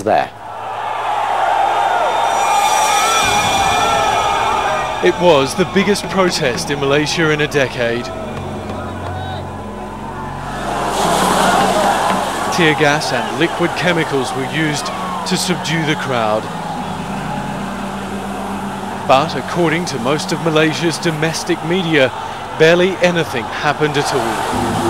there. It was the biggest protest in Malaysia in a decade. Tear gas and liquid chemicals were used to subdue the crowd. But according to most of Malaysia's domestic media, barely anything happened at all.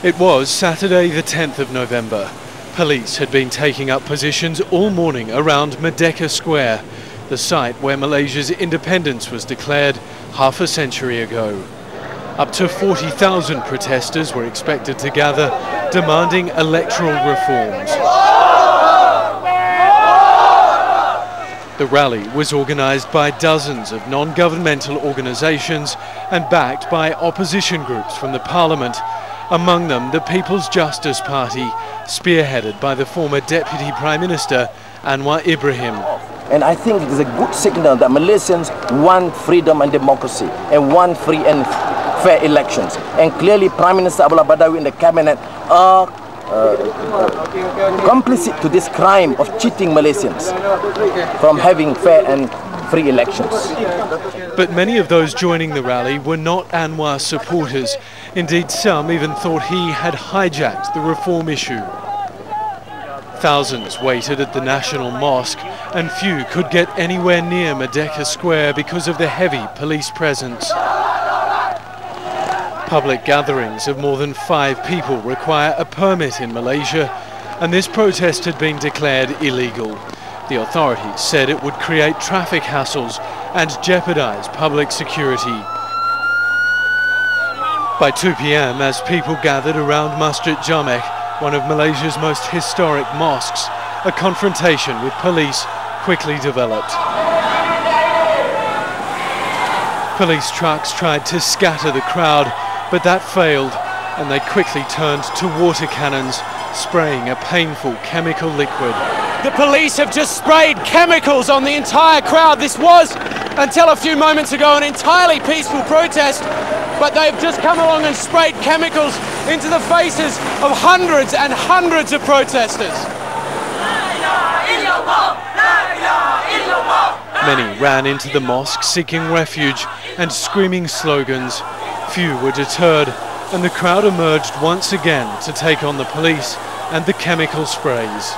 It was Saturday the 10th of November. Police had been taking up positions all morning around Merdeka Square, the site where Malaysia's independence was declared half a century ago. Up to 40,000 protesters were expected to gather, demanding electoral reforms. The rally was organised by dozens of non-governmental organisations and backed by opposition groups from the parliament, among them the People's Justice Party, spearheaded by the former Deputy Prime Minister Anwar Ibrahim. And I think it is a good signal that Malaysians want freedom and democracy and want free and fair elections. And clearly Prime Minister Abdullah Badawi and the cabinet are complicit to this crime of cheating Malaysians from having fair and free elections. But many of those joining the rally were not Anwar supporters. Indeed, some even thought he had hijacked the reform issue. Thousands waited at the National Mosque, and few could get anywhere near Merdeka Square because of the heavy police presence. Public gatherings of more than 5 people require a permit in Malaysia, and this protest had been declared illegal. The authorities said it would create traffic hassles and jeopardise public security. By 2 p.m, as people gathered around Masjid Jamek, one of Malaysia's most historic mosques, a confrontation with police quickly developed. Police trucks tried to scatter the crowd, but that failed, and they quickly turned to water cannons, spraying a painful chemical liquid. The police have just sprayed chemicals on the entire crowd. This was, until a few moments ago, an entirely peaceful protest, but they've just come along and sprayed chemicals into the faces of hundreds and hundreds of protesters. Many ran into the mosque seeking refuge and screaming slogans. Few were deterred, and the crowd emerged once again to take on the police and the chemical sprays.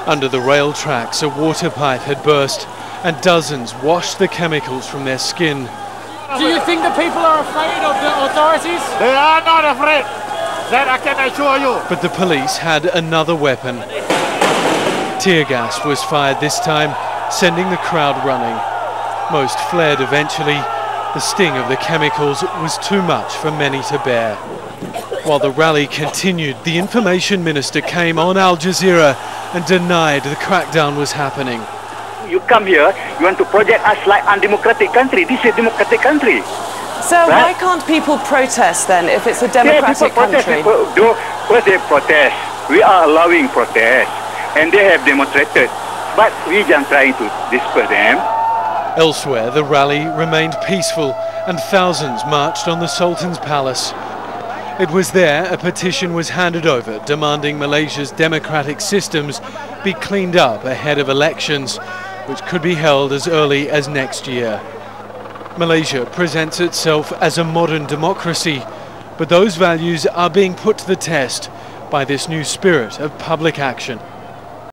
Under the rail tracks, a water pipe had burst, and dozens washed the chemicals from their skin. Do you think the people are afraid of the authorities? They are not afraid. That I can assure you. But the police had another weapon. Tear gas was fired this time, sending the crowd running. Most fled eventually. The sting of the chemicals was too much for many to bear. While the rally continued, the information minister came on Al Jazeera and denied the crackdown was happening. You come here, you want to project us like undemocratic country. This is a democratic country. So right? Why can't people protest then if it's a democratic country? First they protest. We are allowing protest, and they have demonstrated, but we just trying to disperse them. Elsewhere, the rally remained peaceful, and thousands marched on the Sultan's palace. It was there a petition was handed over demanding Malaysia's democratic systems be cleaned up ahead of elections, which could be held as early as next year. Malaysia presents itself as a modern democracy, but those values are being put to the test by this new spirit of public action.